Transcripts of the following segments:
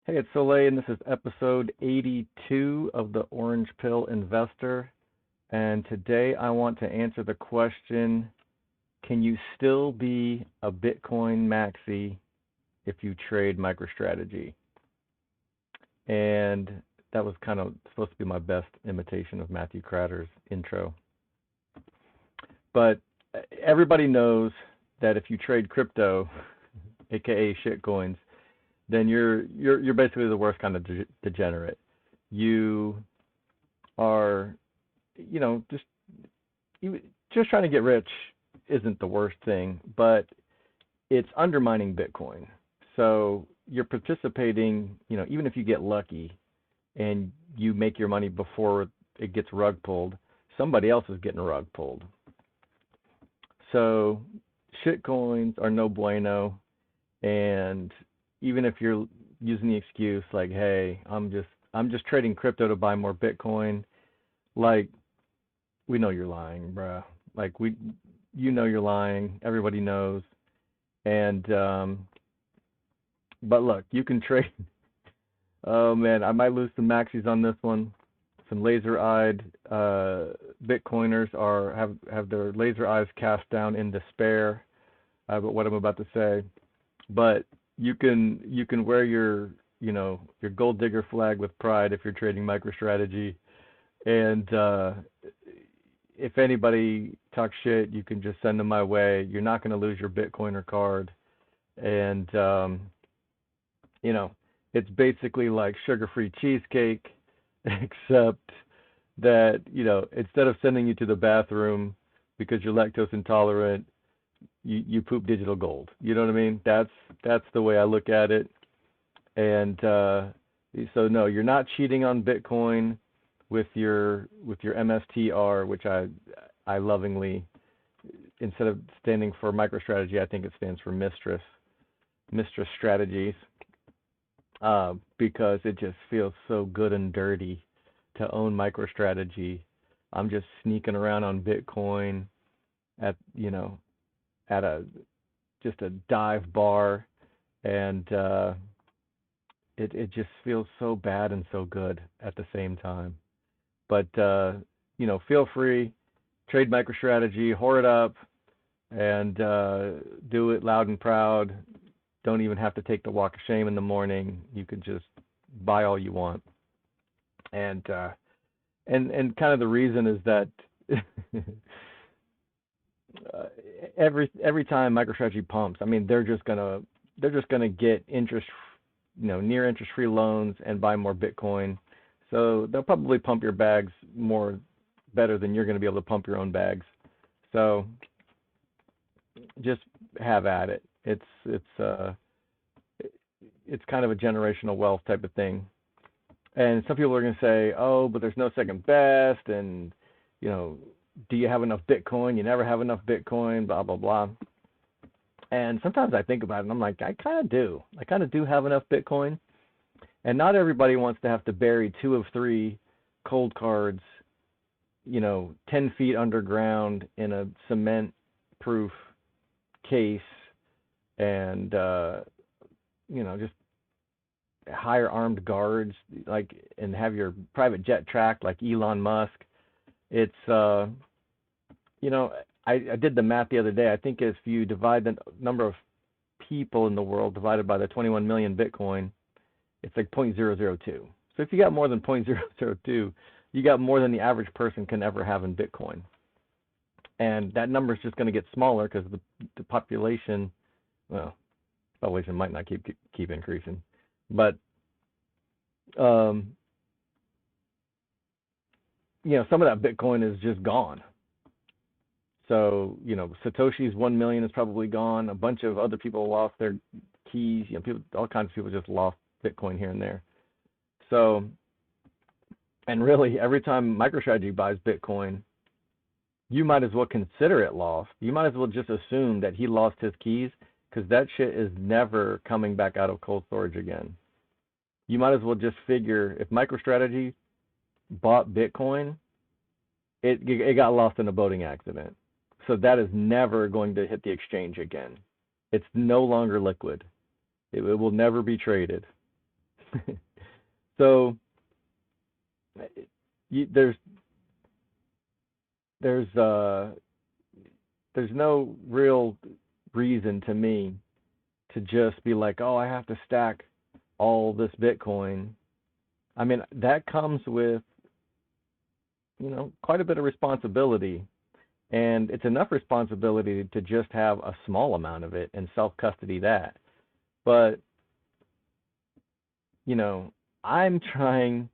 Hey, it's Soleil, and this is episode 82 of the Orange Pill Investor. And today I want to answer the question, can you still be a Bitcoin maxi if you trade MicroStrategy? And that was kind of supposed to be my best imitation of Matthew Cratter's intro. But everybody knows that if you trade crypto, aka shitcoins, then you're basically the worst kind of degenerate. You are, just trying to get rich isn't the worst thing, but it's undermining Bitcoin. So you're participating, even if you get lucky and you make your money before it gets rug pulled, somebody else is getting rug pulled. So shitcoins are no bueno, and even if you're using the excuse like, hey, I'm just trading crypto to buy more Bitcoin, like, we know you're lying, bruh. Like, you're lying. Everybody knows. And but look, you can trade. Oh man, I might lose some maxis on this one. Some laser-eyed Bitcoiners have their laser eyes cast down in despair about what I'm about to say. But you can wear your gold digger flag with pride if you're trading MicroStrategy, and if anybody talks shit, you can just send them my way. You're not going to lose your Bitcoiner card, and it's basically like sugar-free cheesecake, except that instead of sending you to the bathroom because you're lactose intolerant, you poop digital gold. You know what I mean? That's the way I look at it. And so no, you're not cheating on Bitcoin with your MSTR, which I lovingly, instead of standing for MicroStrategy, I think it stands for Mistress Strategies, because it just feels so good and dirty to own MicroStrategy. I'm just sneaking around on Bitcoin at just a dive bar, and it just feels so bad and so good at the same time. But feel free, trade MicroStrategy, whore it up, and do it loud and proud. Don't even have to take the walk of shame in the morning. You can just buy all you want. And kind of the reason is that every time MicroStrategy pumps, I mean, they're just gonna get interest, near interest-free loans and buy more Bitcoin. So they'll probably pump your bags better than you're going to be able to pump your own bags. So just have at it. It's kind of a generational wealth type of thing. And some people are going to say, oh, but there's no second best, and do you have enough Bitcoin? You never have enough Bitcoin, blah, blah, blah. And sometimes I think about it, and I'm like, I kind of do. I kind of do have enough Bitcoin. And not everybody wants to have to bury 2 of 3 cold cards, 10 feet underground in a cement-proof case, and, just hire armed guards, and have your private jet tracked like Elon Musk. It's, I did the math the other day. I think if you divide the number of people in the world divided by the 21 million Bitcoin, it's like 0.002. So if you got more than 0.002, you got more than the average person can ever have in Bitcoin. And that number is just going to get smaller because the population, population might not keep increasing. But, some of that Bitcoin is just gone. So, Satoshi's 1 million is probably gone. A bunch of other people lost their keys. All kinds of people just lost Bitcoin here and there. So, and really, every time MicroStrategy buys Bitcoin, you might as well consider it lost. You might as well just assume that he lost his keys, because that shit is never coming back out of cold storage again. You might as well just figure, if MicroStrategy bought Bitcoin, it got lost in a boating accident. So that is never going to hit the exchange again. It's no longer liquid. It will never be traded. So there's there's uh there's no real reason to me to just be like, oh, I have to stack all this Bitcoin. I mean, that comes with, quite a bit of responsibility. And it's enough responsibility to just have a small amount of it and self-custody that. But, you know, I'm trying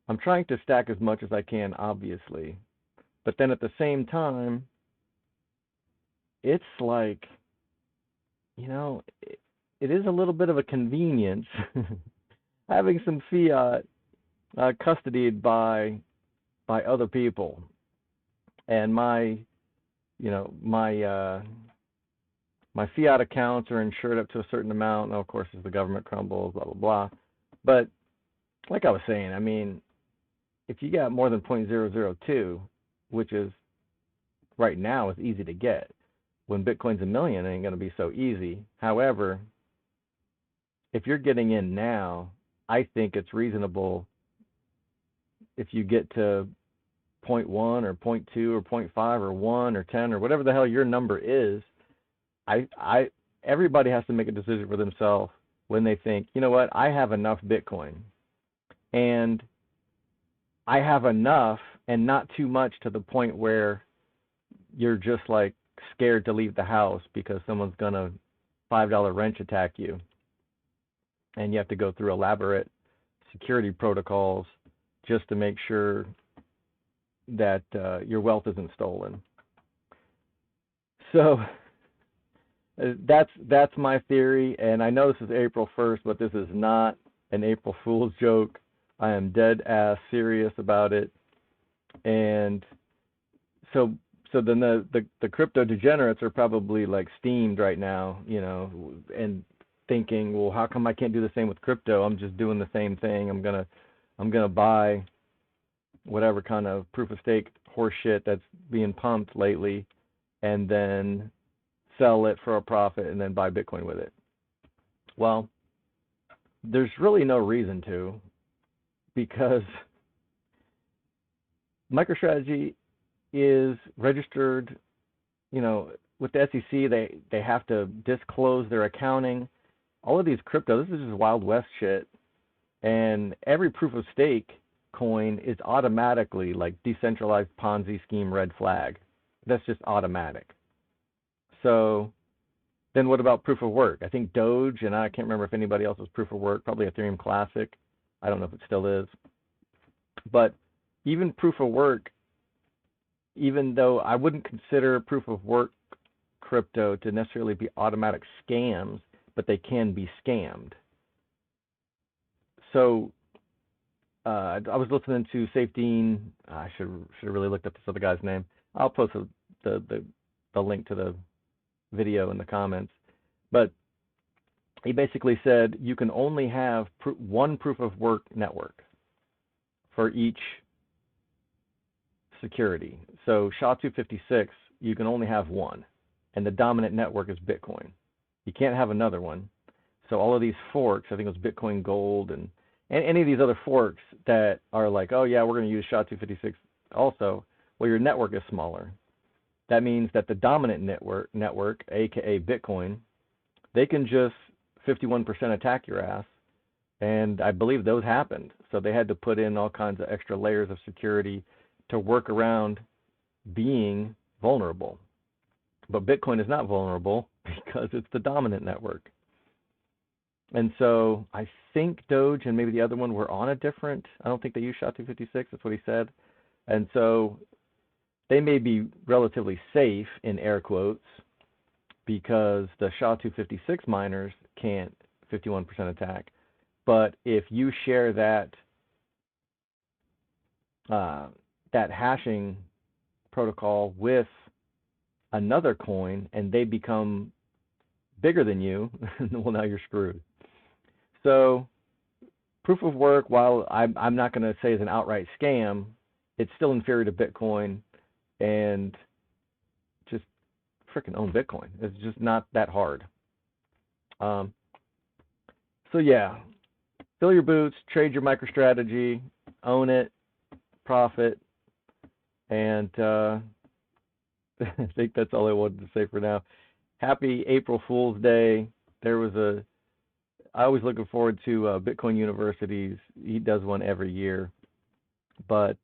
I'm trying to stack as much as I can, obviously. But then at the same time, it's like, it is a little bit of a convenience having some fiat custodied by other people. And you know, my fiat accounts are insured up to a certain amount. And of course, as the government crumbles, blah blah blah. But like I was saying, I mean, if you got more than 0.002, which is right now is easy to get, when Bitcoin's a million, it ain't going to be so easy. However, if you're getting in now, I think it's reasonable if you get to 0.1 or 0.2 or 0.5 or 1 or 10 or whatever the hell your number is. Everybody has to make a decision for themselves when they think, you know what, I have enough Bitcoin, and I have enough and not too much to the point where you're just like scared to leave the house because someone's gonna $5 wrench attack you, and you have to go through elaborate security protocols just to make sure that your wealth isn't stolen. So that's my theory, and I know this is April 1st, but this is not an April Fool's joke. I am dead ass serious about it. And so then the crypto degenerates are probably like steamed right now, and thinking, well, how come I can't do the same with crypto? I'm just doing the same thing. I'm gonna buy whatever kind of proof of stake horse shit that's being pumped lately, and then sell it for a profit and then buy Bitcoin with it. Well, there's really no reason to, because MicroStrategy is registered, with the SEC. They have to disclose their accounting. All of these crypto, this is just Wild West shit. And every proof of stake coin is automatically like decentralized Ponzi scheme red flag. That's just automatic. So then what about proof of work? I think Doge, and I can't remember if anybody else was proof of work, probably Ethereum Classic. I don't know if it still is. But even proof of work, even though I wouldn't consider proof of work crypto to necessarily be automatic scams, but they can be scammed. So I was listening to Safe Dean. I should have really looked up this other guy's name. I'll post the link to the video in the comments. But he basically said you can only have one proof of work network for each security. So SHA-256, you can only have one, and the dominant network is Bitcoin. You can't have another one. So all of these forks, I think it was Bitcoin Gold and any of these other forks that are like, oh yeah, we're going to use SHA-256 also, well, your network is smaller. That means that the dominant network, aka Bitcoin, they can just 51% attack your ass, and I believe those happened. So they had to put in all kinds of extra layers of security to work around being vulnerable. But Bitcoin is not vulnerable because it's the dominant network. And so I think Doge and maybe the other one were on a different, I don't think they use SHA-256, that's what he said. And so they may be relatively safe, in air quotes, because the SHA-256 miners can't 51% attack. But if you share that hashing protocol with another coin and they become bigger than you, well, now you're screwed. So proof of work, while I'm not going to say is an outright scam, it's still inferior to Bitcoin, and just freaking own Bitcoin. It's just not that hard. So yeah, fill your boots, trade your MicroStrategy, own it, profit, and I think that's all I wanted to say for now. Happy April Fool's Day. I always looking forward to Bitcoin Universities. He does one every year, but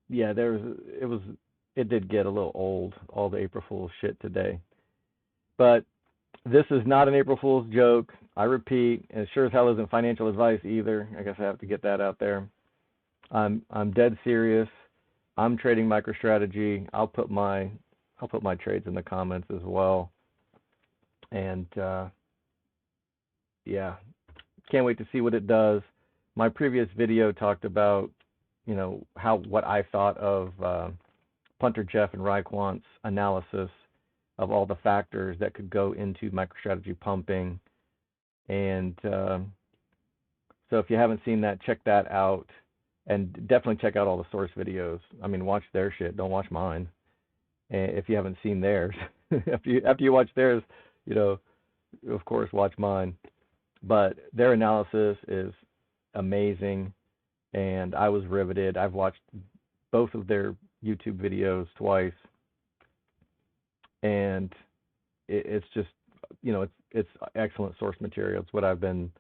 yeah, it did get a little old, all the April Fool's shit today. But this is not an April Fool's joke. I repeat, and it sure as hell isn't financial advice either. I guess I have to get that out there. I'm dead serious. I'm trading MicroStrategy. I'll put my trades in the comments as well. And yeah, can't wait to see what it does. My previous video talked about, what I thought of Punter Jeff and Raekwon's analysis of all the factors that could go into MicroStrategy pumping. And so if you haven't seen that, check that out. And definitely check out all the source videos. I mean, watch their shit. Don't watch mine. And if you haven't seen theirs, after you watch theirs, of course, watch mine. But their analysis is amazing, and I was riveted. I've watched both of their YouTube videos twice, and it's just, it's excellent source material. It's what I've been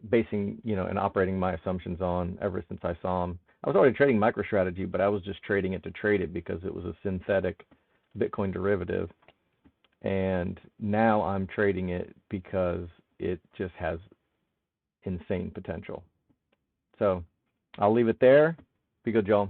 basing, and operating my assumptions on ever since I saw them. I was already trading MicroStrategy, but I was just trading it to trade it because it was a synthetic Bitcoin derivative. And now I'm trading it because it just has insane potential. So I'll leave it there. Be good, y'all.